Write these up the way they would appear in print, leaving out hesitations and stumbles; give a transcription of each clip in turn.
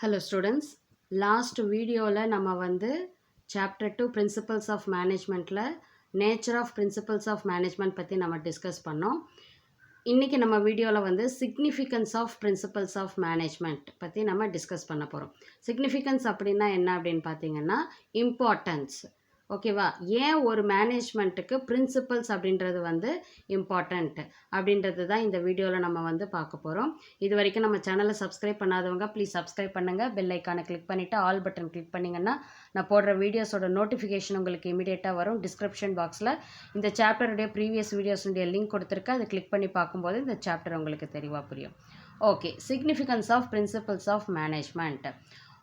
Hello students, last வீடியோவில் நம்ம வந்து chapter 2 principles of managementல nature of principles of management பற்றி நம்ம டிஸ்கஸ் பண்ணோம். இன்றைக்கி நம்ம வீடியோவில் வந்து significance of principles of management பற்றி நம்ம டிஸ்கஸ் பண்ண போகிறோம். significance அப்படின்னா என்ன அப்படின்னு பார்த்தீங்கன்னா importance. ஓகேவா, ஏன் ஒரு மேனேஜ்மெண்ட்டுக்கு பிரின்சிபல்ஸ் அப்படின்றது வந்து இம்பார்ட்டண்ட் அப்படின்றது தான் இந்த வீடியோவில் நம்ம வந்து பார்க்க போகிறோம். இது வரைக்கும் நம்ம சேனலை சப்ஸ்கிரைப் பண்ணாதவங்க ப்ளீஸ் சப்ஸ்கிரைப் பண்ணுங்கள். பெல் ஐக்கானை கிளிக் பண்ணிவிட்டு ஆல் பட்டன் கிளிக் பண்ணிங்கன்னா நான் போடுற வீடியோஸோட நோட்டிஃபிகேஷன் உங்களுக்கு இமீடியட்டாக வரும். டிஸ்கிரிப்ஷன் பாக்ஸில் இந்த சாப்டருடைய ப்ரீவியஸ் வீடியோஸுடைய லிங்க் கொடுத்துருக்கு. அதை கிளிக் பண்ணி பார்க்கும்போது இந்த சாப்டர் உங்களுக்கு தெளிவாக புரியும். Okay, significance of principles of management.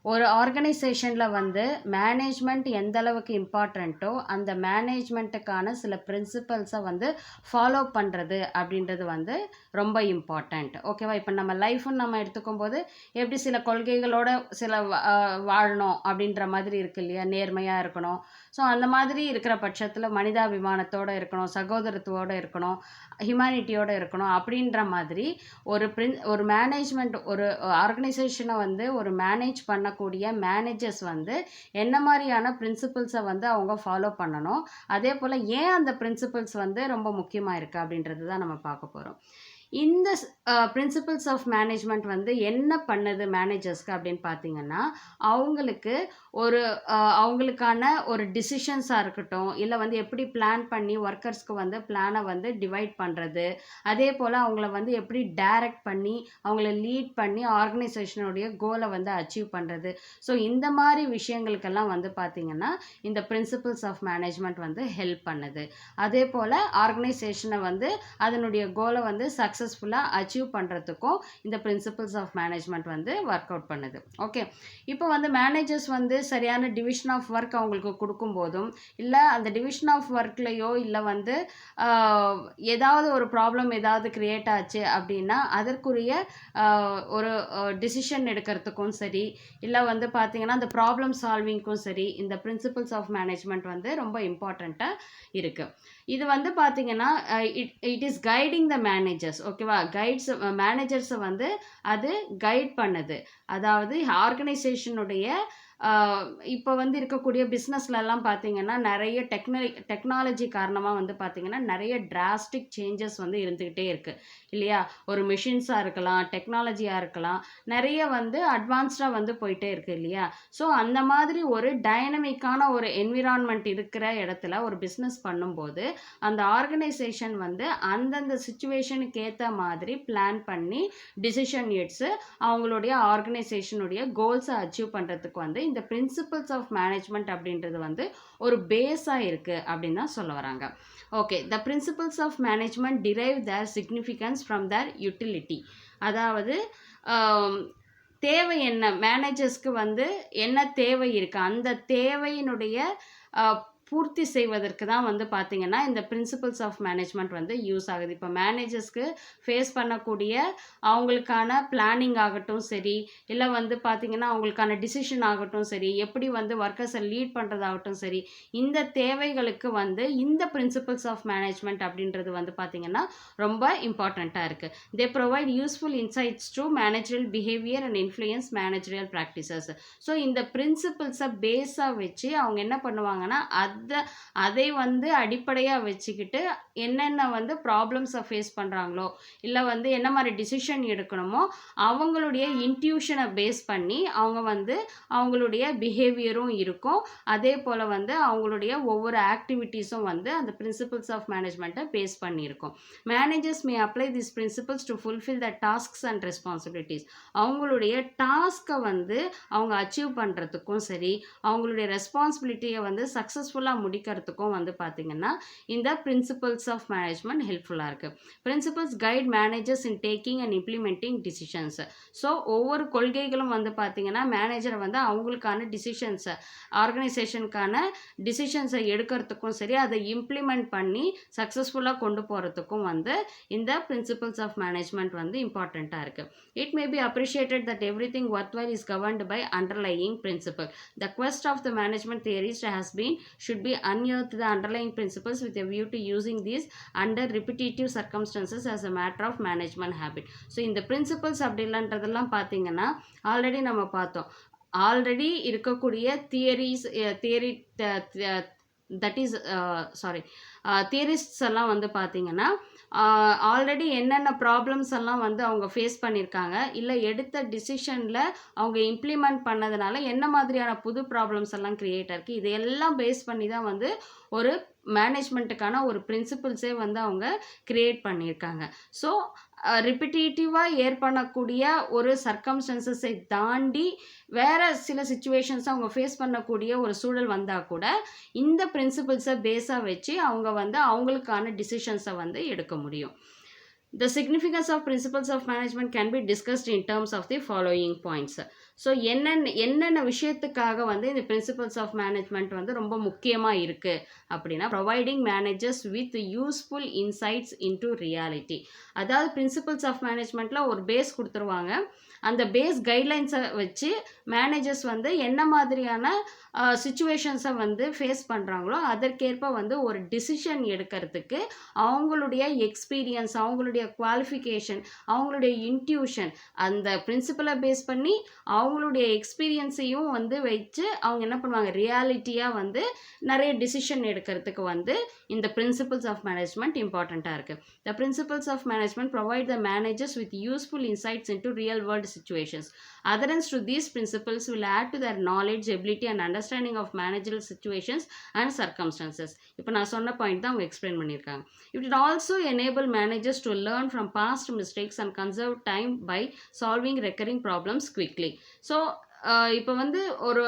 ஒரு ஆர்கனைசேஷனில் வந்து மேனேஜ்மெண்ட் எந்த அளவுக்கு இம்பார்ட்டண்ட்டோ அந்த மேனேஜ்மெண்ட்டுக்கான சில பிரின்சிபல்ஸை வந்து ஃபாலோ பண்ணுறது அப்படின்றது வந்து ரொம்ப இம்பார்ட்டண்ட். ஓகேவா, இப்போ நம்ம லைஃப்னு நம்ம எடுத்துக்கும் போது எப்படி சில கொள்கைகளோட சில வாழணும் அப்படின்ற மாதிரி இருக்கு இல்லையா, நேர்மையாக இருக்கணும். ஸோ அந்த மாதிரி இருக்கிற பட்சத்தில் மனிதாபிமானத்தோடு இருக்கணும், சகோதரத்துவோடு இருக்கணும், ஹியூமனிட்டியோடு இருக்கணும். அப்படின்ற மாதிரி ஒரு மேனேஜ்மெண்ட் ஒரு ஆர்கனைசேஷனை வந்து ஒரு மேனேஜ் பண்ணக்கூடிய மேனேஜர்ஸ் வந்து என்ன மாதிரியான பிரின்சிபல்ஸை வந்து அவங்க ஃபாலோ பண்ணணும், அதே போல் ஏன் அந்த பிரின்சிபல்ஸ் வந்து ரொம்ப முக்கியமாக இருக்குது அப்படின்றது தான் நம்ம பார்க்க போகிறோம். இந்த பிரின்சிபல்ஸ் ஆஃப் மேனேஜ்மெண்ட் வந்து என்ன பண்ணுது மேனேஜர்ஸ்க்கு அப்படின்னு பார்த்தீங்கன்னா, அவங்களுக்கு அவங்களுக்கான ஒரு டிசிஷன்ஸாக இருக்கட்டும், இல்லை வந்து எப்படி பிளான் பண்ணி ஒர்க்கர்ஸ்க்கு வந்து பிளானை வந்து டிவைட் பண்ணுறது, அதே போல் அவங்கள வந்து எப்படி டைரக்ட் பண்ணி அவங்கள லீட் பண்ணி ஆர்கனைசேஷனுடைய கோலை வந்து அச்சீவ் பண்ணுறது. ஸோ இந்த மாதிரி விஷயங்களுக்கெல்லாம் வந்து பார்த்திங்கன்னா இந்த பிரின்சிபல்ஸ் ஆஃப் மேனேஜ்மெண்ட் வந்து ஹெல்ப் பண்ணுது. அதே போல் ஆர்கனைசேஷனை வந்து அதனுடைய கோலை வந்து சக்ஸஸ்ஃபுல்லாக அச்சீவ் பண்ணுறதுக்கும் இந்த பிரின்சிபல்ஸ் ஆஃப் மேனேஜ்மெண்ட் வந்து ஒர்க் அவுட் பண்ணுது. ஓகே, இப்போ வந்து மேனேஜர்ஸ் வந்து சரியான டிவிஷன் ஆஃப் ஒர்க் அவங்களுக்கு கொடுக்கும்போதும், இல்லை அந்த டிவிஷன் ஆஃப் ஒர்க்லேயோ இல்லை வந்து ஏதாவது ஒரு ப்ராப்ளம் ஏதாவது க்ரியேட் ஆச்சு அப்படின்னா அதற்குரிய ஒரு டிசிஷன் எடுக்கிறதுக்கும் சரி, இல்லை வந்து பார்த்திங்கன்னா அந்த ப்ராப்ளம் சால்விங்க்கும் சரி, இந்த பிரின்சிபல்ஸ் ஆஃப் மேனேஜ்மெண்ட் வந்து ரொம்ப இம்பார்ட்டண்ட்டாக இருக்குது. இது வந்து பார்த்திங்கன்னா it is guiding the managers. ஓகேவா, மேனேஜர்ஸை வந்து அது கைட் பண்ணுது. அதாவது ஆர்கனைசேஷனுடைய இப்போ வந்து இருக்கக்கூடிய பிஸ்னஸ்லலாம் பார்த்திங்கன்னா நிறைய டெக்னாலஜி காரணமாக வந்து பார்த்திங்கன்னா நிறைய டிராஸ்டிக் சேஞ்சஸ் வந்து இருந்துக்கிட்டே இருக்குது இல்லையா. ஒரு மிஷின்ஸாக இருக்கலாம், டெக்னாலஜியாக இருக்கலாம், நிறைய வந்து அட்வான்ஸ்டாக வந்து போயிட்டே இருக்குது இல்லையா. ஸோ அந்த மாதிரி ஒரு டைனமிக்கான ஒரு என்விரான்மெண்ட் இருக்கிற இடத்துல ஒரு பிஸ்னஸ் பண்ணும்போது அந்த ஆர்கனைசேஷன் வந்து அந்தந்த சுச்சுவேஷனுக்கு ஏற்ற மாதிரி பிளான் பண்ணி டிசிஷன் எடுத்து அவங்களுடைய ஆர்கனைசேஷனுடைய கோல்ஸை அச்சீவ் பண்ணுறதுக்கு வந்து இந்த பிரின்சிபல்ஸ் ஆஃப் மேனேஜ்மெண்ட் அப்படின்றது வந்து ஒரு பேஸாக இருக்குது அப்படின்னு தான் சொல்ல வராங்க. Okay, the principles of management derive their significance from their utility. அதாவது தேவை என்ன, மேனேஜர்ஸ்க்கு வந்து என்ன தேவை இருக்குது, அந்த தேவையினுடைய பூர்த்தி செய்வதற்கு தான் வந்து பார்த்திங்கன்னா இந்த பிரின்சிபல்ஸ் ஆஃப் மேனேஜ்மெண்ட் வந்து யூஸ் ஆகுது. இப்போ மேனேஜர்ஸ்க்கு ஃபேஸ் பண்ணக்கூடிய அவங்களுக்கான பிளானிங் ஆகட்டும் சரி, இல்லை வந்து பார்த்திங்கன்னா அவங்களுக்கான டிசிஷன் ஆகட்டும் சரி, எப்படி வந்து ஒர்க்கர்ஸை லீட் பண்ணுறதாகட்டும் சரி, இந்த தேவைகளுக்கு வந்து இந்த பிரின்சிபல்ஸ் ஆஃப் மேனேஜ்மெண்ட் அப்படின்றது வந்து பார்த்திங்கன்னா ரொம்ப இம்பார்ட்டண்ட்டாக இருக்குது. தே provide useful insights to managerial behaviour and influence managerial practices. So இந்த பிரின்சிபல்ஸை பேஸாக வச்சு அவங்க என்ன பண்ணுவாங்கன்னா அதை வந்து அடிப்படையாக வச்சுக்கிட்டு என்னென்ன வந்து ப்ராப்ளம்ஸை ஃபேஸ் பண்ணுறாங்களோ, இல்லை வந்து என்ன மாதிரி டிசிஷன் எடுக்கணுமோ அவங்களுடைய இன்ட்யூஷனை பேஸ் பண்ணி அவங்க வந்து அவங்களுடைய பிஹேவியரும் இருக்கும். அதே போல் வந்து அவங்களுடைய ஒவ்வொரு ஆக்டிவிட்டீஸும் வந்து அந்த பிரின்சிபல்ஸ் ஆஃப் மேனேஜ்மெண்ட்டை பேஸ் பண்ணியிருக்கும். Managers may apply this principles to fulfil the tasks and responsibilities. அவங்களுடைய டாஸ்க்கை வந்து அவங்க அச்சீவ் பண்ணுறதுக்கும் சரி, அவங்களுடைய ரெஸ்பான்சிபிலிட்டியை வந்து சக்ஸஸ்ஃபுல்லாக முடிக்கிறதுக்கும் வந்து பார்த்திங்கன்னா இந்த பிரின்சிபல்ஸ் ஆஃப் மேனேஜ்மெண்ட் ஹெல்ப்ஃபுல்லாக இருக்குது. Principles guide managers in taking and implementing decisions. So ஒவ்வொரு கொள்கைகளும் வந்து பார்த்திங்கன்னா மேனேஜரை வந்து அவங்களுக்கான டிசிஷன்ஸை, ஆர்கனைசேஷனுக்கான டிசிஷன்ஸை எடுக்கிறதுக்கும் சரி, அதை இம்ப்ளிமெண்ட் பண்ணி சக்ஸஸ்ஃபுல்லாக கொண்டு போகிறதுக்கும் வந்து இந்த பிரின்சிபல்ஸ் ஆஃப் மேனேஜ்மெண்ட் வந்து இம்பார்ட்டண்ட்டாக இருக்குது. It may be appreciated that everything worthwhile is governed by underlying principle. The quest of the management theorist has been should should be unearth the underlying principles with a view to using these under repetitive circumstances as a matter of management habit. So இந்த principles அப்படின்றதெல்லாம் பார்த்தீங்கன்னா already நம்ம பார்த்தோம். Already இருக்கக்கூடிய theory that is தியரிஸ்ட்ஸ் எல்லாம் வந்து பார்த்தீங்கன்னா already என்னென்ன ப்ராப்ளம்ஸ் எல்லாம் வந்து அவங்க ஃபேஸ் பண்ணியிருக்காங்க, இல்லை எடுத்த டிசிஷனில் அவங்க இம்ப்ளிமெண்ட் பண்ணதுனால என்ன மாதிரியான புது ப்ராப்ளம்ஸ் எல்லாம் க்ரியேட் ஆயிருக்கு, இதையெல்லாம் பேஸ் பண்ணி தான் வந்து ஒரு மேனேஜ்மெண்ட்டுக்கான ஒரு பிரின்சிபிள்ஸே வந்து அவங்க க்ரியேட் பண்ணியிருக்காங்க. ஸோ ரிப்பிட்டேட்டிவாக ஏற்படக்கூடிய ஒரு சர்க்கம்ஸ்டன்சஸை தாண்டி வேறு சில சுச்சுவேஷன்ஸை அவங்க ஃபேஸ் பண்ணக்கூடிய ஒரு சூழல் வந்தால் கூட இந்த பிரின்சிபிள்ஸை பேஸாக வச்சு அவங்க வந்து அவங்களுக்கான டிசிஷன்ஸை வந்து எடுக்க முடியும். The significance of principles of management can be discussed in terms of the following points. So என்னென்ன விஷயத்துக்காக வந்து இந்த பிரின்சிபல்ஸ் ஆஃப் மேனேஜ்மெண்ட் வந்து ரொம்ப முக்கியமாக இருக்குது அப்படின்னா, providing managers with useful insights into reality. அதாவது பிரின்சிபல்ஸ் ஆஃப் மேனேஜ்மெண்ட்டில் ஒரு பேஸ் கொடுத்துருவாங்க. அந்த பேஸ் கைட்லைன்ஸை வச்சு மேனேஜர்ஸ் வந்து என்ன மாதிரியான சுச்சுவேஷன்ஸை வந்து ஃபேஸ் பண்ணுறாங்களோ அதற்கேற்ப வந்து ஒரு டிசிஷன் எடுக்கிறதுக்கு அவங்களுடைய எக்ஸ்பீரியன்ஸ், அவங்களுடைய குவாலிஃபிகேஷன், அவங்களுடைய இன்ட்யூஷன், அந்த பிரின்சிபலை பேஸ் பண்ணி அவங்களுடைய எக்ஸ்பீரியன்ஸையும் வந்து வச்சு அவங்க என்ன பண்ணுவாங்க, ரியாலிட்டியாக வந்து நிறைய டிசிஷன் எடுக்கிறதுக்கு வந்து இந்த பிரின்சிபல்ஸ் ஆஃப் மேனேஜ்மெண்ட் இம்பார்ட்டண்ட்டாக இருக்குது. The principles of management provide the managers with useful insights into real world situations. Adherence to these principles will add to their knowledge, ability and understanding of managerial situations and circumstances. இப்போ நான் சொன்ன point தான் அவங்க explain பண்ணியிருக்காங்க. It will also enable managers to learn from past mistakes and conserve time by solving recurring problems quickly. So இப்போ வந்து ஒரு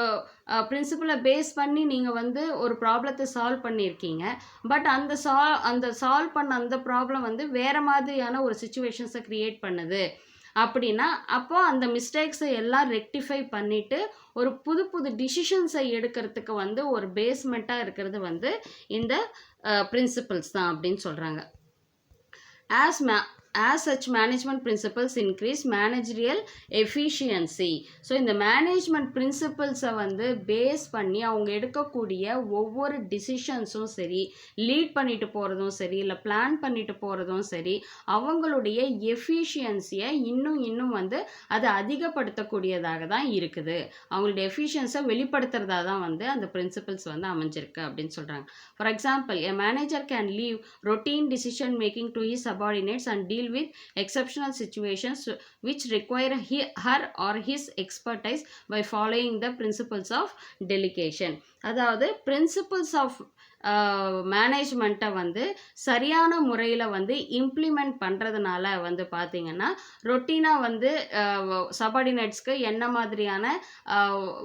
பிரின்சிபலை base பண்ணி நீங்கள் வந்து ஒரு ப்ராப்ளத்தை சால்வ் பண்ணியிருக்கீங்க. பட் அந்த சால்வ் பண்ண அந்த ப்ராப்ளம் வந்து வேறு மாதிரியான ஒரு சுச்சுவேஷன்ஸை க்ரியேட் பண்ணுது அப்படின்னா, அப்போ அந்த மிஸ்டேக்ஸை எல்லாம் ரெக்டிஃபை பண்ணிவிட்டு ஒரு புது புது டிசிஷன்ஸை எடுக்கிறதுக்கு வந்து ஒரு பேஸ்மெண்ட்டாக இருக்கிறது வந்து இந்த பிரின்சிபல்ஸ் தான் அப்படின்னு சொல்கிறாங்க. As such, management principles increase managerial efficiency. So இந்த மேனேஜ்மெண்ட் பிரின்சிபல்ஸை வந்து பேஸ் பண்ணி அவங்க எடுக்கக்கூடிய ஒவ்வொரு டிசிஷன்ஸும் சரி, லீட் பண்ணிட்டு போகிறதும் சரி, இல்லை பிளான் பண்ணிட்டு போகிறதும் சரி, அவங்களுடைய எஃபிஷியன்சியை இன்னும் வந்து அதை அதிகப்படுத்தக்கூடியதாக தான் இருக்குது. அவங்களுடைய எஃபிஷியன்ஸை வெளிப்படுத்துறதா தான் வந்து அந்த பிரின்சிபல்ஸ் வந்து அமைஞ்சிருக்கு அப்படின்னு சொல்கிறாங்க. For example, a manager can leave routine decision making to his subordinates and deal with exceptional situations which require her or his expertise by following the principles of delegation. அதாவது பிரின்சிபல்ஸ் ஆஃப் மேனேஜ்மெண்ட்டை வந்து சரியான முறையில் வந்து implement பண்ணுறதுனால வந்து பார்த்திங்கன்னா ரொட்டீனாக வந்து சபார்டினேட்ஸ்க்கு என்ன மாதிரியான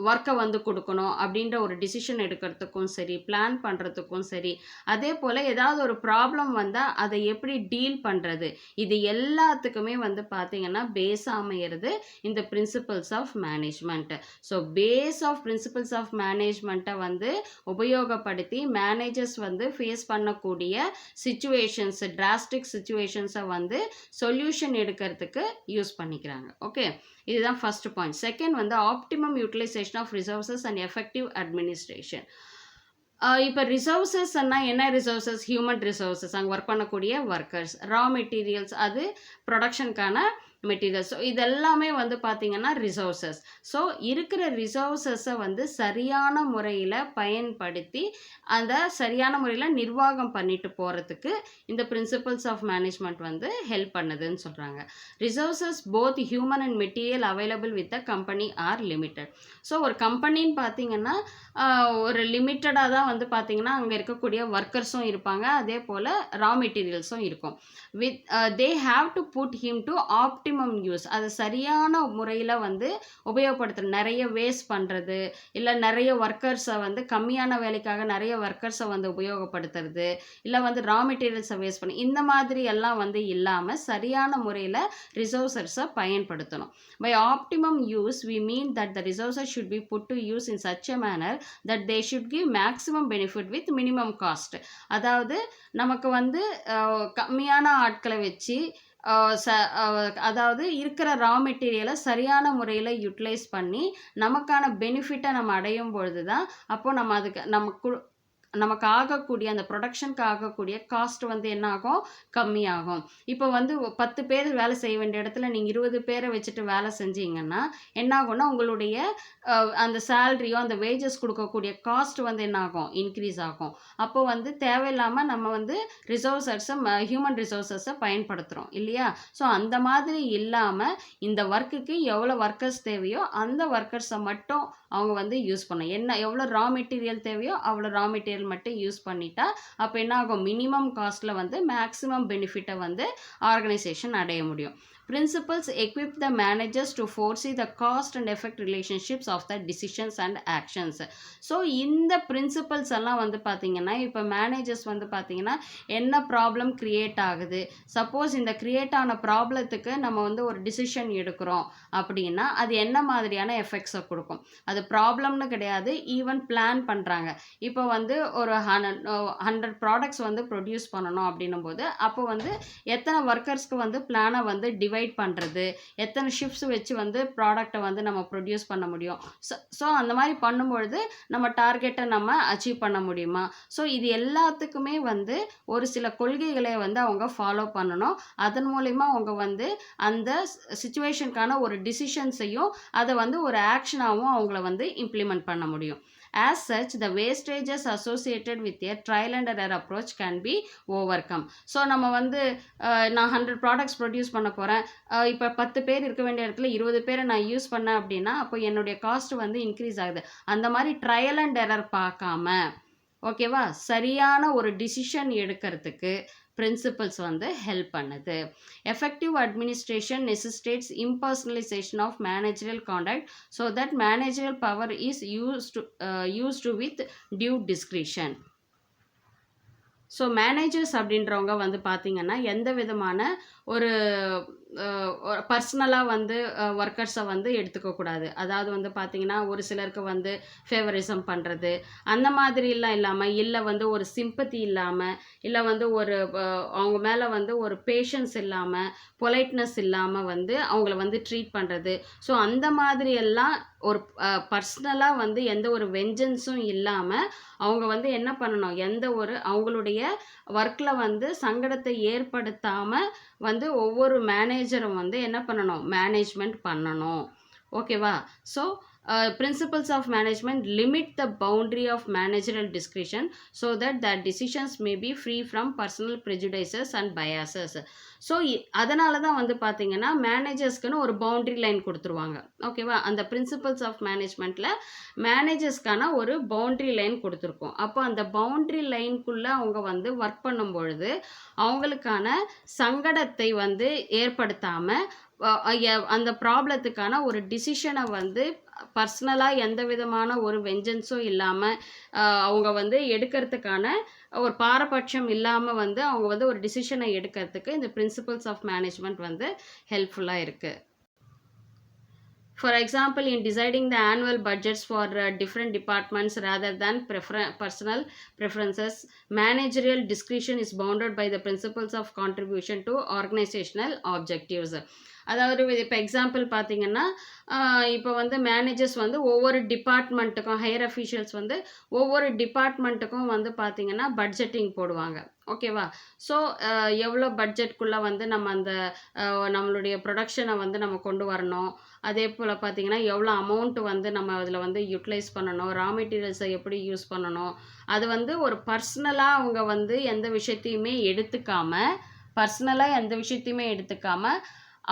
ஒர்க்கை வந்து கொடுக்கணும் அப்படின்ற ஒரு டிசிஷன் எடுக்கிறதுக்கும் சரி, பிளான் பண்ணுறதுக்கும் சரி, அதே போல் ஏதாவது ஒரு ப்ராப்ளம் வந்தால் அதை எப்படி டீல் பண்ணுறது, இது எல்லாத்துக்குமே வந்து பார்த்திங்கன்னா பேஸாக அமையிறது இந்த principles of management. So base of principles of மேனேஜ்மெண்ட்டை வந்து உபயோகப்படுத்தி மேனேஜர்ஸ் வந்து ஃபேஸ் பண்ணக்கூடிய சிச்சுவேஷன்ஸ், டிராஸ்டிக் சிச்சுவேஷன்ஸை வந்து சொல்யூஷன் எடுக்கிறதுக்கு யூஸ் பண்ணிக்கிறாங்க. ஓகே, இதுதான் ஃபர்ஸ்ட் பாயிண்ட். செகண்ட் வந்து optimum utilisation of resources and effective administration. இப்போ ரிசோர்ஸஸ்ன்னா என்ன ரிசோர்ஸஸ்? ஹியூமன் ரிசோர்ஸஸ், அங்கே ஒர்க் பண்ணக்கூடிய ஒர்க்கர்ஸ், ரா மெட்டீரியல்ஸ், அது ப்ரொடக்ஷனுக்கான மெட்டீரியல்ஸ். ஸோ இதெல்லாமே வந்து பார்த்திங்கன்னா ரிசோர்ஸஸ். ஸோ இருக்கிற ரிசோர்ஸஸை வந்து சரியான முறையில் பயன்படுத்தி அந்த சரியான முறையில் நிர்வாகம் பண்ணிட்டு போகிறதுக்கு இந்த பிரின்சிபல்ஸ் ஆஃப் மேனேஜ்மெண்ட் வந்து ஹெல்ப் பண்ணுதுன்னு சொல்கிறாங்க. Resources both human and material available with the company R limited. So ஒரு கம்பெனின்னு பார்த்திங்கன்னா ஒரு லிமிட்டடாக தான் வந்து பார்த்திங்கன்னா அங்கே இருக்கக்கூடிய ஒர்க்கர்ஸும் இருப்பாங்க, அதே போல் ரா மெட்டீரியல்ஸும் இருக்கும். With they have to put him to optimum use. அது சரியான முறையில் வந்து உபயோகப்படுத்துறது. நிறைய வேஸ்ட் பண்ணுறது, இல்லை நிறைய ஒர்க்கர்ஸை வந்து கம்மியான வேலைக்காக நிறைய ஒர்க்கர்ஸை வந்து உபயோகப்படுத்துறது, இல்லை வந்து ரா மெட்டீரியல்ஸை வேஸ்ட் பண்ணி, இந்த மாதிரி எல்லாம் வந்து இல்லாமல் சரியான முறையில் ரிசோர்ஸஸை பயன்படுத்தணும். By optimum use we mean that the resources should be put to use in such a manner that they should give maximum benefit with minimum cost. அதாவது நமக்கு வந்து கம்மியான ஆட்களை வச்சு அதாவது இருக்கிற ரா மெட்டீரியலை சரியான முறையில் யூட்டிலைஸ் பண்ணி நமக்கான பெனிஃபிட்டை நம்ம அடையும் பொழுது தான் அப்போது நம்ம அதுக்கு நமக்கு ஆகக்கூடிய அந்த ப்ரொடக்ஷனுக்கு ஆகக்கூடிய காஸ்ட் வந்து என்ன ஆகும், கம்மியாகும். இப்போ வந்து 10 பேர் வேலை செய்ய வேண்டிய இடத்துல நீங்கள் 20 பேரை வச்சுட்டு வேலை செஞ்சீங்கன்னா என்ன ஆகும்னா உங்களுடைய அந்த சேலரியோ அந்த வேஜஸ் கொடுக்கக்கூடிய காஸ்ட் வந்து என்ன ஆகும், இன்க்ரீஸ் ஆகும். அப்போ வந்து தேவையில்லாமல் நம்ம வந்து ஹியூமன் ரிசோர்ஸஸை பயன்படுத்துகிறோம் இல்லையா? ஸோ அந்த மாதிரி இல்லாமல் இந்த ஒர்க்குக்கு எவ்வளோ ஒர்க்கர்ஸ் தேவையோ அந்த ஒர்க்கர்ஸை மட்டும் அவங்க வந்து யூஸ் பண்ணணும். எவ்வளோ ரா மெட்டீரியல் தேவையோ அவ்வளோ ரா மெட்டீரியல் மட்டும் யூஸ் பண்ணிட்டா அப்போ என்ன ஆகும், மினிமம் காஸ்ட்டில் வந்து மேக்ஸிமம் பெனிஃபிட்டை வந்து ஆர்கனைசேஷன் அடைய முடியும். Principles equip the managers to foresee the cost and effect relationships of the decisions and actions. So இந்த பிரின்சிபல்ஸ் எல்லாம் வந்து பார்த்தீங்கன்னா இப்போ மேனேஜர்ஸ் வந்து பார்த்தீங்கன்னா என்ன ப்ராப்ளம் க்ரியேட் ஆகுது, சப்போஸ் இந்த க்ரியேட் ஆன ப்ராப்ளத்துக்கு நம்ம வந்து ஒரு டிசிஷன் எடுக்கிறோம் அப்படின்னா அது என்ன மாதிரியான எஃபெக்ட்ஸை கொடுக்கும். அது ப்ராப்ளம்னு கிடையாது, ஈவன் பிளான் பண்ணுறாங்க. இப்போ வந்து ஒரு 100 ப்ராடக்ட்ஸ் வந்து ப்ரொடியூஸ் பண்ணணும் அப்படின்னும் போது அப்போ வந்து எத்தனை ஒர்க்கர்ஸ்க்கு வந்து பிளானை வந்து டிவைட் பண்ணுறது, எத்தனை ஷிஃப்ட்ஸ் வச்சு வந்து ப்ராடக்டை வந்து நம்ம ப்ரொடியூஸ் பண்ண முடியும். ஸோ அந்த மாதிரி பண்ணும்பொழுது நம்ம டார்கெட்டை நம்ம அச்சீவ் பண்ண முடியுமா? ஸோ இது எல்லாத்துக்குமே வந்து ஒரு சில கொள்கைகளை வந்து அவங்க ஃபாலோ பண்ணணும். அதன் மூலிமா அவங்க வந்து அந்த சிச்சுவேஷனுக்கான ஒரு டிசிஷன்ஸையும் அதை வந்து ஒரு ஆக்ஷனாகவும் அவங்கள வந்து இம்ப்ளிமெண்ட் பண்ண முடியும். As such, the wastages associated with a trial and error approach can be overcome. So நம்ம வந்து நான் 100 ப்ராடக்ட்ஸ் ப்ரொடியூஸ் பண்ண போகிறேன், இப்போ 10 பேர் இருக்க வேண்டிய இடத்துல 20 பேரை நான் யூஸ் பண்ணேன் அப்படின்னா அப்போ என்னுடைய காஸ்ட் வந்து இன்க்ரீஸ் ஆகுது. அந்த மாதிரி ட்ரையல் அண்ட் எரர் பார்க்காம ஓகேவா சரியான ஒரு டிசிஷன் எடுக்கிறதுக்கு பிரின்சிபல்ஸ் வந்து ஹெல்ப் பண்ணுது. Effective administration necessitates impersonalisation of managerial contact so that managerial power is used with due discretion. So managers அப்படின்றவங்க வந்து பார்த்திங்கன்னா எந்த விதமான ஒரு பர்சனலாக வந்து ஒர்க்கர்ஸை வந்து எடுத்துக்கக்கூடாது. அதாவது வந்து பார்த்திங்கன்னா ஒரு சிலருக்கு வந்து ஃபேவரிசம் பண்ணுறது அந்த மாதிரிலாம் இல்லாமல், இல்லை வந்து ஒரு சிம்பத்தி இல்லாமல், இல்லை வந்து ஒரு அவங்க மேலே வந்து ஒரு பேஷன்ஸ் இல்லாமல், பொலைட்னஸ் இல்லாமல் வந்து அவங்கள வந்து ட்ரீட் பண்ணுறது. ஸோ அந்த மாதிரியெல்லாம் ஒரு பர்சனலாக வந்து எந்த ஒரு வெஞ்சன்ஸும் இல்லாமல் அவங்க வந்து என்ன பண்ணணும், எந்த ஒரு அவங்களுடைய ஒர்க்கில் வந்து சங்கடத்தை ஏற்படுத்தாமல் வந்து ஒவ்வொரு மேனேஜரும் வந்து என்ன பண்ணணும், மேனேஜ்மெண்ட் பண்ணணும். ஓகேவா? So principles of management limit the boundary of managerial discretion so that the decisions may be free from personal prejudices and biases. So அதனால தான் வந்து பார்த்தீங்கன்னா மேனேஜர்ஸ்க்குன்னு ஒரு பவுண்ட்ரி லைன் கொடுத்துருவாங்க. ஓகேவா? அந்த பிரின்சிபல்ஸ் ஆஃப் மேனேஜ்மெண்ட்டில் மேனேஜர்ஸ்க்கான ஒரு பவுண்ட்ரி லைன் கொடுத்துருக்கோம். அப்போ அந்த பவுண்ட்ரி லைனுக்குள்ளே அவங்க வந்து ஒர்க் பண்ணும் பொழுது அவங்களுக்கான சங்கடத்தை வந்து ஏற்படுத்தாமல் அந்த ப்ராப்ளத்துக்கான ஒரு டிசிஷனை வந்து பர்சனலாக எந்த விதமான ஒரு வெஞ்சன்ஸும் இல்லாமல் அவங்க வந்து எடுக்கிறதுக்கான ஒரு பாரபட்சம் இல்லாமல் வந்து அவங்க வந்து ஒரு டிசிஷனை எடுக்கிறதுக்கு இந்த பிரின்சிபல்ஸ் ஆஃப் மேனேஜ்மெண்ட் வந்து ஹெல்ப்ஃபுல்லாக இருக்குது. For example, in deciding the annual budgets for different departments rather than personal preferences, managerial discretion is bounded by the principles of contribution to organizational objectives. அதாவது இப்போ எக்ஸாம்பிள் பார்த்தீங்கன்னா இப்போ வந்து மேனேஜர்ஸ் வந்து ஒவ்வொரு டிபார்ட்மெண்ட்டுக்கும் ஹையர் அஃபீஷியல்ஸ் வந்து ஒவ்வொரு டிபார்ட்மெண்ட்டுக்கும் வந்து பார்த்திங்கன்னா பட்ஜெட்டிங் போடுவாங்க. ஓகேவா? ஸோ எவ்வளோ பட்ஜெட்குள்ளே வந்து நம்ம அந்த நம்மளுடைய ப்ரொடக்ஷனை வந்து நம்ம கொண்டு வரணும், அதே போல் பார்த்திங்கன்னா எவ்வளோ அமௌண்ட் வந்து நம்ம அதில் வந்து யூட்டிலைஸ் பண்ணணும், ரா மெட்டீரியல்ஸை எப்படி யூஸ் பண்ணணும், அது வந்து ஒரு பர்சனலாக அவங்க வந்து எந்த விஷயத்தையுமே எடுத்துக்காமல்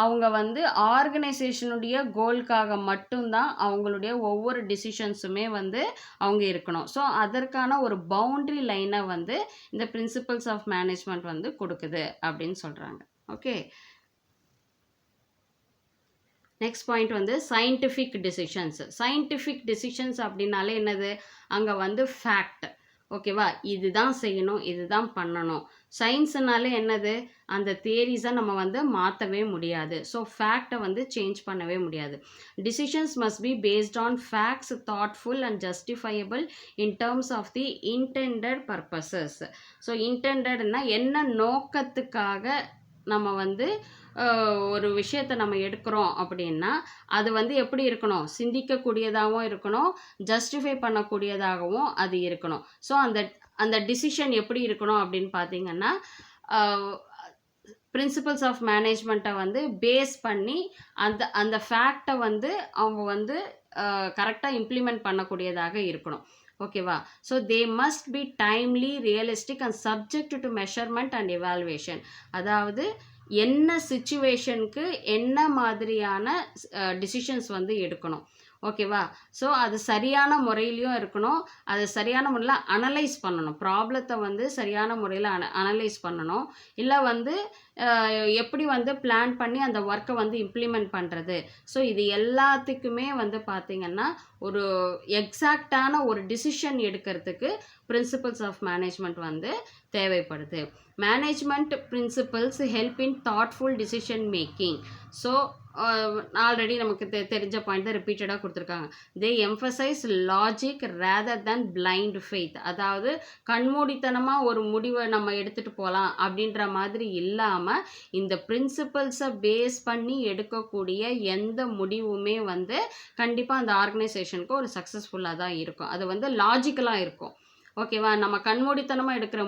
அவங்க வந்து ஆர்கனைசேஷனுடைய கோல்காக மட்டும்தான் அவங்களுடைய ஒவ்வொரு டிசிஷன்ஸுமே வந்து அவங்க இருக்கணும். ஸோ அதற்கான ஒரு பவுண்ட்ரி லைனை வந்து இந்த பிரின்சிபல்ஸ் ஆஃப் மேனேஜ்மெண்ட் வந்து கொடுக்குது அப்படின்னு சொல்கிறாங்க. ஓகே, நெக்ஸ்ட் பாயிண்ட் வந்து சயின்டிஃபிக் டிசிஷன்ஸ் அப்படின்னாலே என்னது, அங்கே வந்து ஃபேக்ட். ஓகேவா? இதுதான் செய்யணும், இதுதான் பண்ணணும். சயின்ஸுனாலே என்னது, அந்த தியரிஸை நம்ம வந்து மாற்றவே முடியாது. ஸோ ஃபேக்டை வந்து சேஞ்ச் பண்ணவே முடியாது. Decisions must be based on facts, thoughtful and justifiable in terms of the intended purposes. So இன்டெண்டட்னா என்ன நோக்கத்துக்காக நம்ம வந்து ஒரு விஷயத்தை நம்ம எடுக்கிறோம் அப்படின்னா அது வந்து எப்படி இருக்கணும், சிந்திக்கக்கூடியதாகவும் இருக்கணும், ஜஸ்டிஃபை பண்ணக்கூடியதாகவும் அது இருக்கணும். ஸோ அந்த அந்த டிசிஷன் எப்படி இருக்கணும் அப்படின்னு பார்த்தீங்கன்னா, பிரின்சிபல்ஸ் ஆஃப் மேனேஜ்மெண்ட்டை வந்து பேஸ் பண்ணி அந்த அந்த ஃபேக்டை வந்து அவங்க வந்து கரெக்டாக இம்ப்ளிமெண்ட் பண்ணக்கூடியதாக இருக்கணும். ஓகேவா? So they must be timely, realistic and subject to measurement and evaluation. அதாவது என்ன சிச்சுவேஷனுக்கு என்ன மாதிரியான டிசிஷன்ஸ் வந்து எடுக்கணும். ஓகேவா? ஸோ அது சரியான முறையிலையும் இருக்கணும். அதை சரியான முறையில் அனலைஸ் பண்ணணும். ப்ராப்ளத்தை வந்து சரியான முறையில் அனலைஸ் பண்ணணும். இல்லை வந்து எப்படி வந்து பிளான் பண்ணி அந்த ஒர்க்கை வந்து இம்ப்ளிமெண்ட் பண்ணுறது. ஸோ இது எல்லாத்துக்குமே வந்து பார்த்திங்கன்னா ஒரு எக்ஸாக்டான ஒரு டிசிஷன் எடுக்கிறதுக்கு பிரின்சிபல்ஸ் ஆஃப் மேனேஜ்மெண்ட் வந்து தேவைப்படுது. Management principles help in thoughtful decision making. So already நமக்கு தெரிஞ்ச பாயிண்ட் தான் ரிப்பீட்டடாக கொடுத்துருக்காங்க. They emphasise logic rather than blind faith. அதாவது கண்மூடித்தனமாக ஒரு முடிவை நம்ம எடுத்துகிட்டு போகலாம் அப்படின்ற மாதிரி இல்லாமல் இந்த பிரின்சிபல்ஸை பேஸ் பண்ணி எடுக்கக்கூடிய எந்த முடிவுமே வந்து கண்டிப்பாக அந்த ஆர்கனைசேஷனுக்கு ஒரு சக்ஸஸ்ஃபுல்லாக தான் இருக்கும். அது வந்து லாஜிக்கலாக இருக்கும். ஓகேவா? நம்ம கண்மூடித்தனமாக எடுக்கிற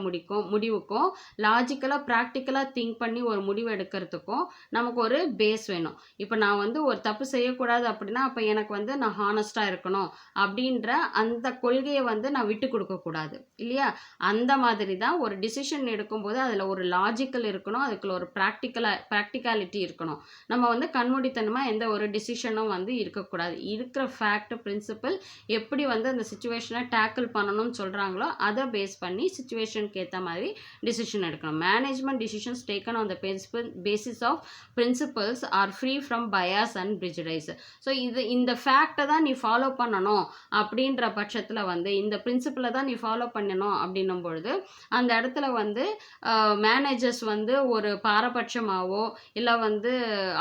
முடிவுக்கும் லாஜிக்கலாக ப்ராக்டிக்கலாக திங்க் பண்ணி ஒரு முடிவு எடுக்கிறதுக்கும் நமக்கு ஒரு பேஸ் வேணும். இப்போ நான் வந்து ஒரு தப்பு செய்யக்கூடாது அப்படின்னா அப்போ எனக்கு வந்து நான் ஹானஸ்ட்டாக இருக்கணும் அப்படின்ற அந்த கொள்கையை வந்து நான் விட்டு கொடுக்கக்கூடாது இல்லையா? அந்த மாதிரி தான் ஒரு டிசிஷன் எடுக்கும்போது அதில் ஒரு லாஜிக்கல் இருக்கணும், அதுக்குள்ள ஒரு ப்ராக்டிகாலிட்டி இருக்கணும். நம்ம வந்து கண்மூடித்தனமாக எந்த ஒரு டிசிஷனும் வந்து இருக்கக்கூடாது. இருக்கிற ஃபேக்ட், பிரின்சிபல் எப்படி வந்து அந்த சுச்சுவேஷனை டேக்கிள் பண்ணணும்னு சொல்கிறாங்க அதை பேஸ் பண்ணி சிச்சுவேஷனுக்கு ஏற்ற மாதிரி டிசிஷன் எடுக்கணும். Management decisions taken on the basis of principles are free from bias and prejudice. So இந்த ஃபேக்டை தான் நீ ஃபாலோ பண்ணணும் அப்படின்ற பட்சத்தில் வந்து இந்த பிரின்சிபலை தான் நீ ஃபாலோ பண்ணணும் அப்படின்னும் பொழுது அந்த இடத்துல வந்து மேனேஜர்ஸ் வந்து ஒரு பாரபட்சமாகவோ இல்லை வந்து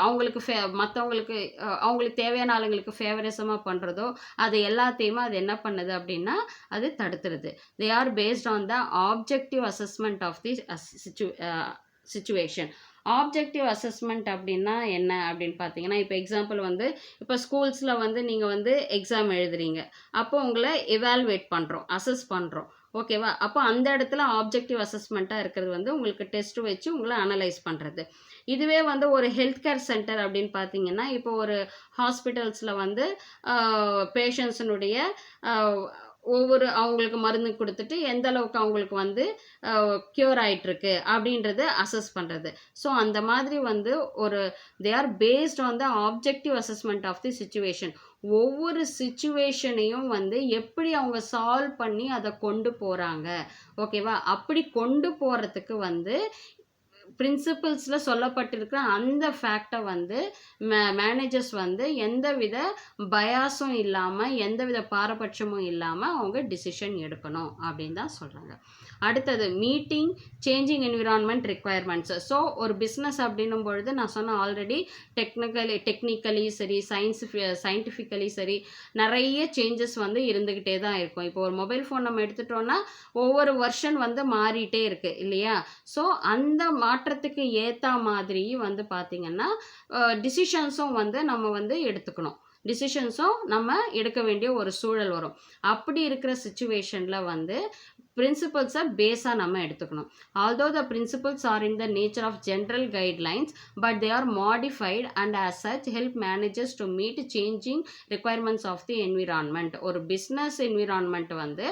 அவங்களுக்கு மற்றவங்களுக்கு அவங்களுக்கு தேவையான ஆளுங்களுக்கு ஃபேவரிசமாக பண்ணுறதோ அது எல்லாத்தையுமே அது என்ன பண்ணுது அப்படின்னா அது தடுத்துருது. They are based on the objective assessment of the situation. Objective assessment அப்படின்னா என்ன அப்படின்னு பார்த்தீங்கன்னா, இப்போ எக்ஸாம்பிள் வந்து இப்போ ஸ்கூல்ஸில் வந்து நீங்கள் வந்து எக்ஸாம் எழுதுறீங்க. அப்போ உங்களை எவாலுவேட் பண்ணுறோம், அசஸ் பண்ணுறோம். ஓகேவா? அப்போ அந்த இடத்துல ஆப்ஜெக்டிவ் அசஸ்மெண்ட்டாக இருக்கிறது வந்து உங்களுக்கு டெஸ்ட் வச்சு உங்களை அனலைஸ் பண்ணுறது. இதுவே வந்து ஒரு ஹெல்த் கேர் சென்டர் அப்படின்னு பார்த்தீங்கன்னா, இப்போ ஒரு ஹாஸ்பிட்டல்ஸில் வந்து பேஷண்ட்ஸினுடைய அவங்களுக்கு மருந்து கொடுத்துட்டு எந்த அளவுக்கு அவங்களுக்கு வந்து க்யூர் ஆகிட்டுருக்கு அப்படின்றது அசஸ் பண்ணுறது. ஸோ அந்த மாதிரி வந்து ஒரு they are based on the objective assessment of the situation. ஒவ்வொரு சிச்சுவேஷனையும் வந்து எப்படி அவங்க சால்வ் பண்ணி அதை கொண்டு போகிறாங்க. ஓகேவா? அப்படி கொண்டு போகிறதுக்கு வந்து பிரின்சிபல்ஸில் சொல்லப்பட்டிருக்கிற அந்த ஃபேக்டை வந்து மேனேஜர்ஸ் வந்து எந்தவித பயாஸும் இல்லாமல் எந்தவித பாரபட்சமும் இல்லாமல் அவங்க டிசிஷன் எடுக்கணும் அப்படின்னு தான் சொல்கிறாங்க. அடுத்தது meeting changing environment requirements. So ஒரு பிஸ்னஸ் அப்படின்னும் பொழுது நான் சொன்ன ஆல்ரெடி டெக்னிக்கலி சரி, சயின்டிஃபிக்கலி சரி நிறைய சேஞ்சஸ் வந்து இருந்துக்கிட்டே தான் இருக்கும். இப்போ ஒரு மொபைல் ஃபோன் நம்ம எடுத்துட்டோன்னா ஒவ்வொரு வெர்ஷன் வந்து மாறிட்டே இருக்குது இல்லையா? ஸோ அந்த மாற்றத்துக்கு ஏற்ற மாதிரி வந்து பார்த்திங்கன்னா டிசிஷன்ஸும் வந்து நம்ம வந்து எடுத்துக்கணும். டிசிஷன்ஸும் நம்ம எடுக்க வேண்டிய ஒரு சூழல் வரும். அப்படி இருக்கிற சிச்சுவேஷனில் வந்து பிரின்சிபல்ஸை பேஸாக நம்ம எடுத்துக்கணும். Although the principles are in the nature of general guidelines but they are modified and as such help managers to meet changing requirements of the environment. ஒரு பிஸ்னஸ் என்விரான்மெண்ட் வந்து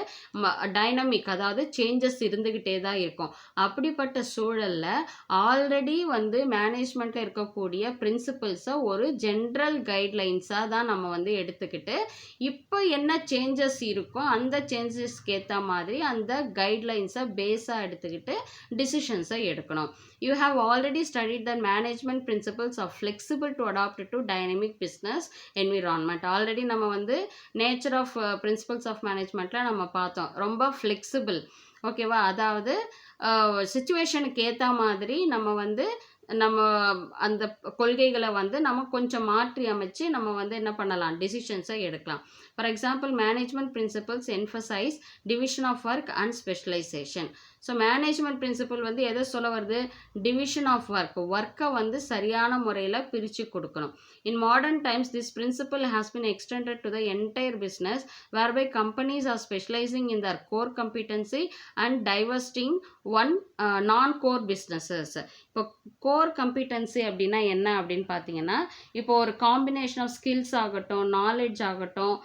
டைனமிக், அதாவது சேஞ்சஸ் இருந்துக்கிட்டே தான் இருக்கும். அப்படிப்பட்ட சூழலில் ஆல்ரெடி வந்து மேனேஜ்மெண்ட்டில் இருக்கக்கூடிய பிரின்சிபல்ஸை ஒரு ஜென்ரல் கைட்லைன்ஸாக தான் நம்ம வந்து எடுத்துக்கிட்டு இப்போ என்ன சேஞ்சஸ் இருக்கோ அந்த சேஞ்சஸ்க்கு ஏற்ற மாதிரி அந்த கைட்லைன்ஸை பேஸாக எடுத்துக்கிட்டு டிசிஷன்ஸை எடுக்கணும். You have already studied the management principles of flexible to adapt to dynamic business environment. Already நம்ம வந்து நேச்சர் ஆஃப் பிரின்சிபல்ஸ் ஆஃப் மேனேஜ்மெண்ட்டில் நம்ம பார்த்தோம். ரொம்ப ஃப்ளெக்சிபிள். ஓகேவா? அதாவது சிச்சுவேஷனுக்கு ஏற்ற மாதிரி நம்ம வந்து நம்ம அந்த கொள்கைகளை வந்து நம்ம கொஞ்சம் மாற்றி அமைச்சு நம்ம வந்து என்ன பண்ணலாம், டிசிஷன்ஸை எடுக்கலாம். For example management principles emphasise division of work and specialisation. So management principle வந்து எதை சொல்ல வருது? டிவிஷன் ஆஃப் ஒர்க்கை வந்து சரியான முறையில் பிரித்து கொடுக்கணும். இன் modern times this principal has been extended to the entire business whereby companies are specializing in their core competency and divesting one non-core businesses. இப்போ கோர் கம்பிட்டன்சி அப்படின்னா என்ன அப்படின்னு பார்த்தீங்கன்னா, இப்போ ஒரு காம்பினேஷன் ஆஃப் ஸ்கில்ஸ் ஆகட்டும், நாலேஜ் ஆகட்டும்,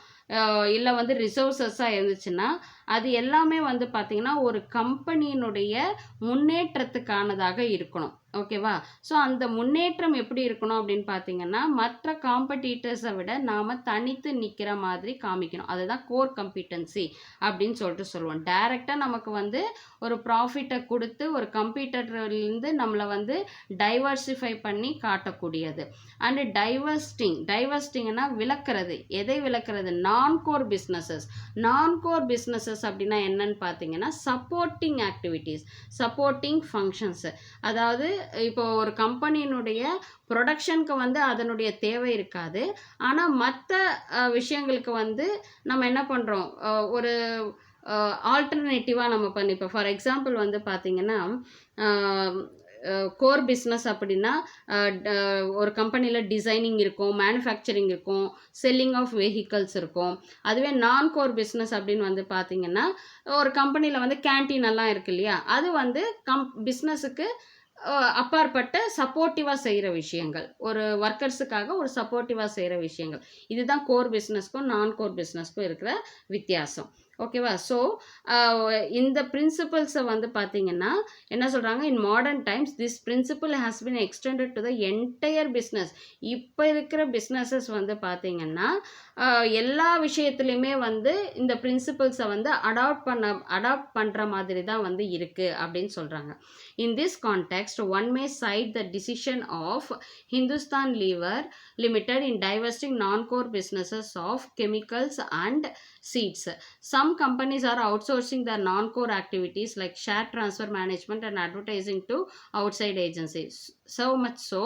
இல்லை வந்து ரிசோர்ஸஸாக இருந்துச்சுன்னா அது எல்லாமே வந்து பார்த்திங்கன்னா ஒரு கம்பெனியினுடைய முன்னேற்றத்துக்கானதாக இருக்கணும். ஓகேவா? ஸோ அந்த முன்னேற்றம் எப்படி இருக்கணும் அப்படின்னு பார்த்தீங்கன்னா, மற்ற காம்படிட்டர்ஸை விட நாம் தனித்து நிற்கிற மாதிரி காமிக்கணும். அதுதான் கோர் கம்பிட்டன்சி அப்படின்னு சொல்லிட்டு சொல்லுவோம். டைரெக்டாக நமக்கு வந்து ஒரு ப்ராஃபிட்டை கொடுத்து ஒரு கம்பீட்டர்லேருந்து நம்மளை வந்து டைவர்சிஃபை பண்ணி காட்டக்கூடியது. அண்டு டைவர்ஸ்டிங்னா விளக்குறது. எதை விளக்குறது? நான்-கோர் பிஸ்னஸஸ் அப்படின்னா என்னன்னு பார்த்தீங்கன்னா, சப்போர்ட்டிங் ஆக்டிவிட்டீஸ், சப்போர்ட்டிங் ஃபங்க்ஷன்ஸ். அதாவது இப்போ ஒரு கம்பெனியினுடைய ப்ரொடக்ஷனுக்கு வந்து அதனுடைய தேவை இருக்காது. ஆனால் மற்ற விஷயங்களுக்கு வந்து நம்ம என்ன பண்ணுறோம், ஒரு ஆல்டர்னேட்டிவாக நம்ம பண்ணி, இப்போ ஃபார் எக்ஸாம்பிள் வந்து பார்த்திங்கன்னா, கோர் பிஸ்னஸ் அப்படின்னா ஒரு கம்பெனியில் டிசைனிங் இருக்கும், மேனுஃபேக்சரிங் இருக்கும், செல்லிங் ஆஃப் வெஹிக்கல்ஸ் இருக்கும். அதுவே நான் கோர் பிஸ்னஸ் அப்படின்னு வந்து பார்த்திங்கன்னா, ஒரு கம்பெனியில் வந்து கேன்டீன் எல்லாம் இருக்கு இல்லையா, அது வந்து பிஸ்னஸுக்கு அப்பாற்பட்ட சப்போர்ட்டிவாக செய்கிற விஷயங்கள், ஒரு ஒர்க்கர்ஸுக்காக ஒரு சப்போர்ட்டிவாக செய்கிற விஷயங்கள். இதுதான் கோர் பிஸ்னஸ்க்கும் நான் கோர் பிஸ்னஸ்க்கும் இருக்கிற வித்தியாசம். ஓகேவா? ஸோ இந்த பிரின்சிபல்ஸை வந்து பார்த்தீங்கன்னா என்ன சொல்கிறாங்க, இன் modern times this principal has been extended to the entire business. இப்போ இருக்கிற பிஸ்னஸஸ் வந்து பார்த்தீங்கன்னா எல்லா விஷயத்துலையுமே வந்து இந்த பிரின்சிபல்ஸை வந்து அடாப்ட் பண்ணுற மாதிரி தான் வந்து இருக்குது அப்படின்னு சொல்கிறாங்க. In this context, one may cite the decision of Hindustan Lever Limited in divesting non-core businesses of chemicals and seeds. Some companies are outsourcing their non-core activities like share transfer management and advertising to outside agencies. So much so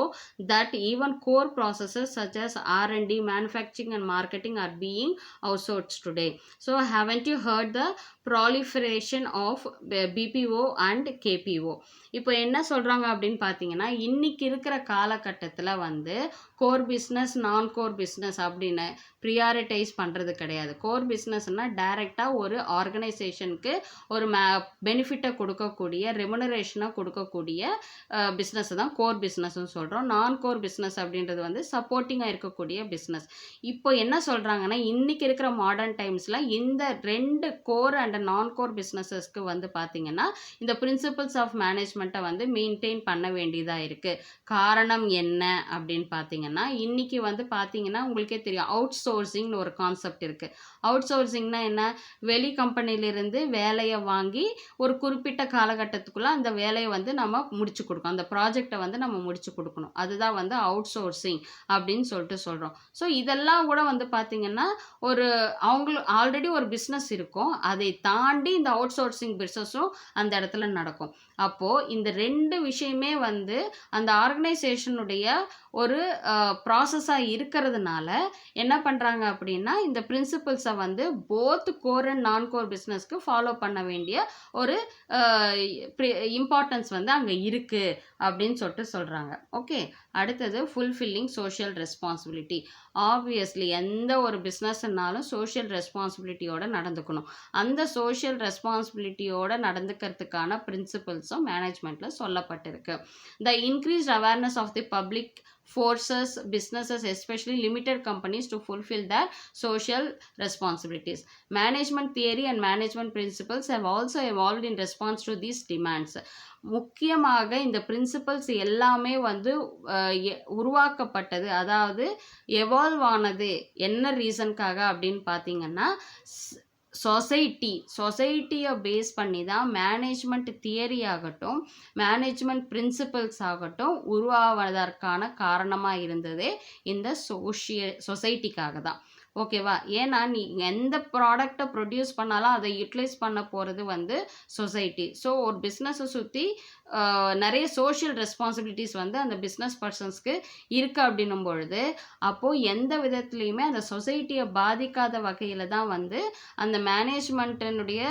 that even core processes such as R&D, manufacturing and marketing are being outsourced today. So haven't you heard the proliferation of BPO and KPO? இப்போ என்ன சொல்கிறாங்க அப்படின்னு பார்த்தீங்கன்னா, இன்றைக்கி இருக்கிற காலகட்டத்தில் வந்து core business நான் கோர் பிஸ்னஸ் அப்படின்னு ப்ரியாரிட்டைஸ் பண்ணுறது கிடையாது. கோர் பிஸ்னஸ்னால் டைரெக்டாக ஒரு ஆர்கனைசேஷனுக்கு ஒரு பெனிஃபிட்டை கொடுக்கக்கூடிய, ரெமுனரேஷனை கொடுக்கக்கூடிய பிஸ்னஸை தான் கோர் பிஸ்னஸ்ன்னு சொல்கிறோம். நான் கோர் பிஸ்னஸ் அப்படின்றது வந்து சப்போர்ட்டிங்காக இருக்கக்கூடிய பிஸ்னஸ். இப்போ என்ன சொல்கிறாங்கன்னா, இன்றைக்கி இருக்கிற மாடர்ன் டைம்ஸில் இந்த 2 கோர் அண்ட் நான் கோர் பிஸ்னஸஸ்க்கு வந்து பார்த்திங்கன்னா இந்த பிரின்சிபல்ஸ் ஆஃப் மேனேஜ்மெண்ட்டை வந்து மெயின்டைன் பண்ண வேண்டியதாக இருக்குது. காரணம் என்ன அப்படின்னு பார்த்தீங்கன்னா, இன்றைக்கி வந்து பார்த்தீங்கன்னா உங்களுக்கே தெரியும், அவுட் சோர்சிங்னு ஒரு கான்செப்ட் இருக்குது. அவுட் சோர்சிங்னா என்ன? வெளி கம்பெனிலிருந்து வேலையை வாங்கி ஒரு குறிப்பிட்ட காலகட்டத்துக்குள்ளே அந்த வேலையை வந்து நம்ம முடிச்சு கொடுக்கணும், அந்த ப்ராஜெக்டை வந்து நம்ம முடிச்சு கொடுக்கணும். அதுதான் வந்து அவுட் சோர்சிங் அப்படின்னு சொல்லிட்டு சொல்கிறோம். ஸோ இதெல்லாம் கூட வந்து பார்த்திங்கன்னா ஒரு அவங்களுக்கு ஆல்ரெடி ஒரு பிஸ்னஸ் இருக்கும், அதை தாண்டி இந்த அவுட் சோர்சிங் பிஸ்னஸும் அந்த இடத்துல நடக்கும். அப்போது இந்த 2 விஷயமே வந்து அந்த ஆர்கனைசேஷனுடைய ஒரு ப்ராசஸாக இருக்கிறதுனால என்ன பண்ணுறாங்க அப்படின்னா, இந்த பிரின்சிபல்ஸை வந்து போத் கோர் அண்ட் நான் கோர் பிஸ்னஸ்க்கு ஃபாலோ பண்ண வேண்டிய ஒரு இம்பார்ட்டன்ஸ் வந்து அங்கே இருக்குது அப்படின்னு சொல்லிட்டு சொல்கிறாங்க. ஓகே, அடுத்தது ஃபுல்ஃபில்லிங் சோஷியல் ரெஸ்பான்சிபிலிட்டி. ஆப்வியஸ்லி எந்த ஒரு பிஸ்னஸ்னாலும் சோஷியல் ரெஸ்பான்சிபிலிட்டியோடு நடந்துக்கணும். அந்த சோஷியல் ரெஸ்பான்சிபிலிட்டியோடு நடந்துக்கிறதுக்கான பிரின்சிபல்ஸும் மேனேஜ்மெண்ட்டில் சொல்லப்பட்டிருக்கு. The increased awareness of the public forces businesses, especially limited companies, to fulfill their social responsibilities. Management theory and management principles have also evolved in response to these demands. முக்கியமாக இந்த principles எல்லாமே வந்து உருவாக்கப்பட்டது, அதாவது evolve ஆனது என்ன ரீசனுக்காக அப்படின்னு பார்த்தீங்கன்னா, சொசைட்டியை பேஸ் பண்ணி தான் மேனேஜ்மெண்ட் தியரி ஆகட்டும், மேனேஜ்மெண்ட் பிரின்சிபல்ஸ் ஆகட்டும் உருவாவதற்கான காரணமாக இருந்ததே இந்த சொசைட்டிக்காக தான். ஓகேவா? ஏன்னா நீ எந்த ப்ராடக்ட்டை ப்ரொடியூஸ் பண்ணாலும் அதை யூட்டிலைஸ் பண்ண போகிறது வந்து சொசைட்டி. ஸோ ஒரு பிஸ்னஸை சுற்றி நிறைய சோஷியல் ரெஸ்பான்சிபிலிட்டிஸ் வந்து அந்த பிஸ்னஸ் பர்சன்ஸ்க்கு இருக்குது அப்படின்னும் பொழுது, அப்போது எந்த விதத்துலேயுமே அந்த சொசைட்டியை பாதிக்காத வகையில் தான் வந்து அந்த மேனேஜ்மெண்ட்டினுடைய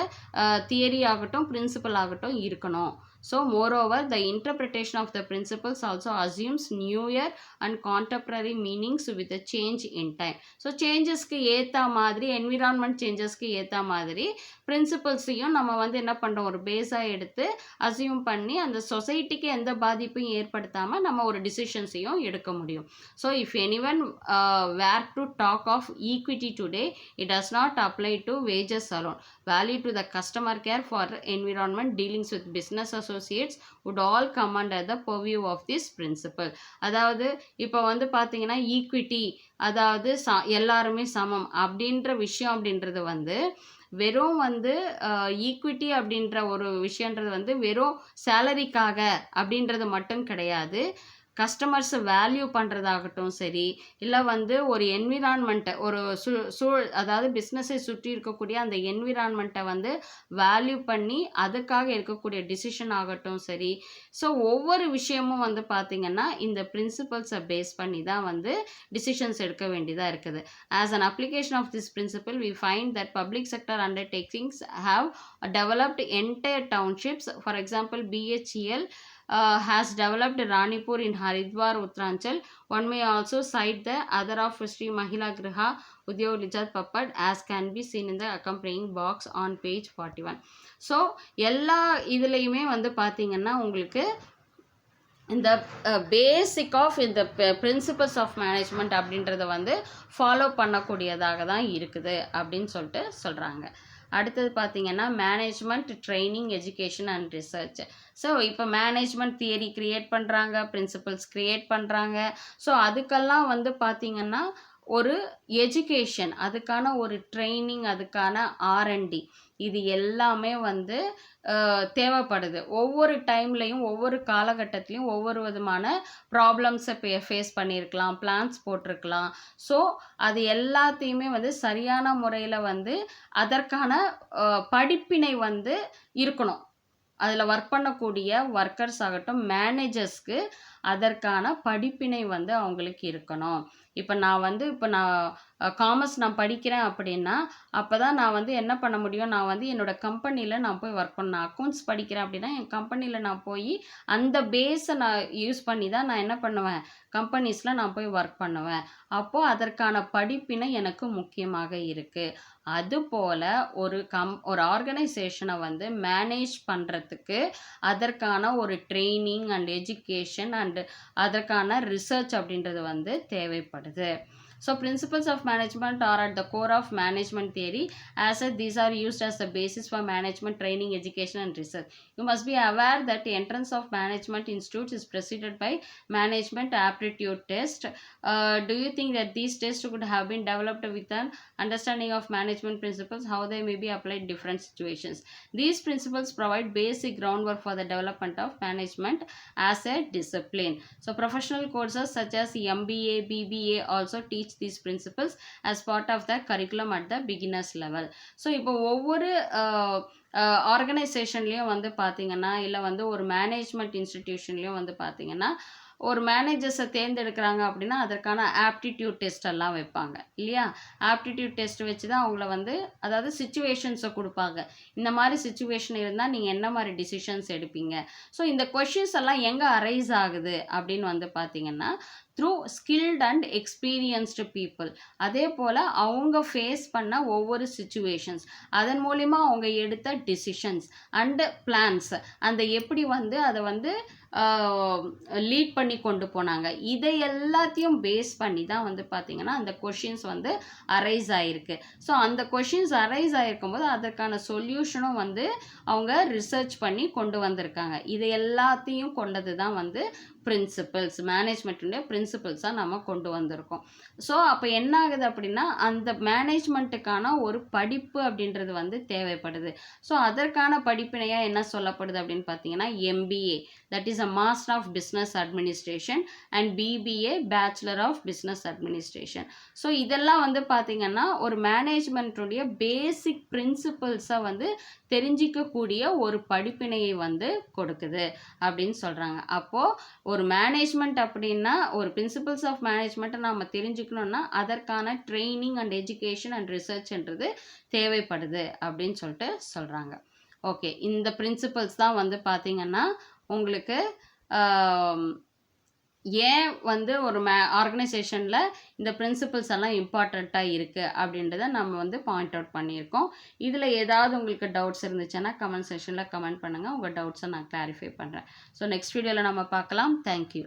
தியரி ஆகட்டும், பிரின்சிபல் ஆகட்டும் இருக்கணும். So, moreover, the interpretation of the principles also assumes newer and contemporary meanings with a change in time. So, changesக்கு ஏற்ற மாதிரி, environment changesக்கு ஏற்ற மாதிரி பிரின்சிபல்ஸையும் நம்ம வந்து என்ன பண்ணுறோம், ஒரு பேஸாக எடுத்து அசியூம் பண்ணி அந்த சொசைட்டிக்கு எந்த பாதிப்பையும் ஏற்படுத்தாமல் நம்ம ஒரு டிசிஷன்ஸையும் எடுக்க முடியும். So if anyone were to talk of equity today, it does not apply to wages alone. Value to the customer care for environment, dealings with business associates would all come under the purview of this principle. அதாவது இப்போ வந்து பார்த்தீங்கன்னா equity, அதாவது எல்லாருமே சமம் அப்படின்ற விஷயம் அப்படின்றது வந்து வெறும் வந்து ஈக்விட்டி அப்படின்ற ஒரு விஷயன்றது வந்து வெறும் சேலரிக்காக அப்படின்றது மட்டும் கிடையாது. கஸ்டமர்ஸை வேல்யூ பண்ணுறதாகட்டும் சரி, இல்லை வந்து ஒரு என்விரான்மெண்ட்டை ஒரு அதாவது பிஸ்னஸை சுற்றி இருக்கக்கூடிய அந்த என்விரான்மெண்ட்டை வந்து வேல்யூ பண்ணி அதுக்காக இருக்கக்கூடிய டிசிஷன் ஆகட்டும் சரி. ஸோ ஒவ்வொரு விஷயமும் வந்து பார்த்திங்கன்னா இந்த பிரின்சிபல்ஸை பேஸ் பண்ணி தான் வந்து டிசிஷன்ஸ் எடுக்க வேண்டியதாக இருக்குது. As an application of this principle we find that public sector undertakings have developed entire townships. For example BHEL has developed Ranipur in Haridwar, Uttaranchal. One may also cite the other of Sri Mahila Griha Udyog Lijat Papad as can be seen in the accompanying box on page 41. So எல்லா இதுலேயுமே வந்து பார்த்திங்கன்னா உங்களுக்கு இந்த basic of இந்த principles of management அப்படின்றத வந்து follow பண்ணக்கூடியதாக தான் இருக்குது அப்படின்னு சொல்லிட்டு சொல்கிறாங்க. அடுத்தது பார்த்திங்கன்னா management training education and research. So இப்போ மேனேஜ்மெண்ட் தியரி க்ரியேட் பண்ணுறாங்க, பிரின்சிபல்ஸ் க்ரியேட் பண்ணுறாங்க. ஸோ அதுக்கெல்லாம் வந்து பார்த்திங்கன்னா ஒரு எஜுகேஷன், அதுக்கான ஒரு ட்ரைனிங், அதுக்கான R&D இது எல்லாமே வந்து தேவைப்படுது. ஒவ்வொரு டைம்லையும் ஒவ்வொரு காலகட்டத்திலையும் ஒவ்வொரு விதமான ப்ராப்ளம்ஸை ஃபேஸ் பண்ணியிருக்கலாம், பிளான்ஸ் போட்டிருக்கலாம். ஸோ அது எல்லாத்தையுமே வந்து சரியான முறையில் வந்து அதற்கான படிப்பினை வந்து இருக்கணும். அதில் ஒர்க் பண்ணக்கூடிய ஒர்க்கர்ஸ் ஆகட்டும், மேனேஜர்ஸ்க்கு அதற்கான படிப்பினை வந்து அவங்களுக்கு இருக்கணும். இப்போ நான் காமர்ஸ் நான் படிக்கிறேன் அப்படின்னா அப்போ தான் நான் வந்து என்ன பண்ண முடியும், நான் வந்து என்னோடய கம்பெனியில் நான் போய் ஒர்க் பண்ணேன். அக்கௌண்ட்ஸ் படிக்கிறேன் அப்படின்னா என் கம்பெனியில் நான் போய் அந்த பேஸை நான் யூஸ் பண்ணி தான் நான் என்ன பண்ணுவேன், கம்பெனிஸில் நான் போய் ஒர்க் பண்ணுவேன். அப்போது அதற்கான படிப்பினை எனக்கு முக்கியமாக இருக்குது. அதுபோல் ஒரு ஆர்கனைசேஷனை வந்து மேனேஜ் பண்ணுறதுக்கு அதற்கான ஒரு ட்ரைனிங் அண்ட் எஜுகேஷன் அண்ட் அதற்கான ரிசர்ச் அப்படின்றது வந்து தேவைப்படுது. So principles of management are at the core of management theory. As such, these are used as the basis for management training, education and research. You must be aware that the entrance of management institutes is preceded by management aptitude test. Do you think that these tests could have been developed with an understanding of management principles, how they may be applied in different situations? These principles provide basic groundwork for the development of management as a discipline. So professional courses such as MBA, BBA also teach these principles as part of the curriculum at the beginners level. So இப்போ ஒவ்வொரு ஆர்கனைசேஷன்லேயும் வந்து பார்த்திங்கன்னா, இல்லை வந்து ஒரு management இன்ஸ்டிடியூஷன்லேயும் வந்து பார்த்திங்கன்னா ஒரு மேனேஜர்ஸை தேர்ந்தெடுக்கிறாங்க அப்படின்னா அதற்கான ஆப்டிடியூட் டெஸ்ட் எல்லாம் வைப்பாங்க இல்லையா. ஆப்டிடியூட் டெஸ்ட் வச்சு தான் அவங்கள வந்து அதாவது சிச்சுவேஷன்ஸை கொடுப்பாங்க. இந்த மாதிரி சிச்சுவேஷன் இருந்தால் நீங்கள் என்ன மாதிரி டிசிஷன்ஸ் எடுப்பீங்க. ஸோ இந்த கொஷின்ஸ் எல்லாம் எங்கே அரைஸ் ஆகுது அப்படின்னு வந்து பார்த்திங்கன்னா through skilled and experienced people. அதே போல் அவங்க ஃபேஸ் பண்ண ஒவ்வொரு சிச்சுவேஷன்ஸ், அதன் மூலிமா அவங்க எடுத்த டிசிஷன்ஸ் அண்டு பிளான்ஸ், அந்த எப்படி வந்து அதை வந்து லீட் பண்ணி கொண்டு போனாங்க, இதை எல்லாத்தையும் பேஸ் பண்ணி தான் வந்து பார்த்திங்கன்னா அந்த கொஷின்ஸ் வந்து அரைஸ் ஆகிருக்கு. ஸோ அந்த கொஷின்ஸ் அரைஸ் ஆகிருக்கும் போது அதற்கான சொல்யூஷனும் வந்து அவங்க ரிசர்ச் பண்ணி கொண்டு வந்திருக்காங்க. இதை எல்லாத்தையும் கொண்டது தான் வந்து பிரின்சிபல்ஸ், மேனேஜ்மெண்ட்டுடைய பிரின்சிபல்ஸாக நம்ம கொண்டு வந்திருக்கோம். ஸோ அப்போ என்ன ஆகுது அப்படின்னா அந்த மேனேஜ்மெண்ட்டுக்கான ஒரு படிப்பு அப்படின்றது வந்து தேவைப்படுது. ஸோ அதற்கான படிப்பினையாக என்ன சொல்லப்படுது அப்படின்னு பார்த்தீங்கன்னா MBA, that is a Master of Business Administration and BBA Bachelor of Business Administration. So இதெல்லாம் வந்து பார்த்திங்கன்னா ஒரு மேனேஜ்மெண்ட்டுடைய பேசிக் பிரின்சிபல்ஸை வந்து தெரிஞ்சிக்கக்கூடிய ஒரு படிப்பினையை வந்து கொடுக்குது அப்படின்னு சொல்கிறாங்க. அப்போது ஒரு மேனேஜ்மெண்ட் அப்படின்னா ஒரு பிரின்சிபல்ஸ் ஆஃப் மேனேஜ்மெண்ட்டை நம்ம தெரிஞ்சுக்கணுன்னா அதற்கான ட்ரைனிங் அண்ட் எஜுகேஷன் அண்ட் ரிசர்ச்ன்றது தேவைப்படுது அப்படின்னு சொல்லிட்டு சொல்கிறாங்க. ஓகே, இந்த பிரின்சிபல்ஸ் தான் வந்து பார்த்திங்கன்னா உங்களுக்கு ஏன் வந்து ஒரு ஆர்கனைசேஷனில் இந்த பிரின்சிபல்ஸ் எல்லாம் இம்பார்ட்டண்ட்டாக இருக்குது அப்படின்றத நம்ம வந்து பாயிண்ட் அவுட் பண்ணியிருக்கோம். இதில் ஏதாவது உங்களுக்கு டவுட்ஸ் இருந்துச்சுன்னா கமெண்ட் செக்ஷனில் கமெண்ட் பண்ணுங்கள். உங்கள் டவுட்ஸை நான் கிளாரிஃபை பண்ணுறேன். ஸோ நெக்ஸ்ட் வீடியோவில் நம்ம பார்க்கலாம். தேங்க்யூ.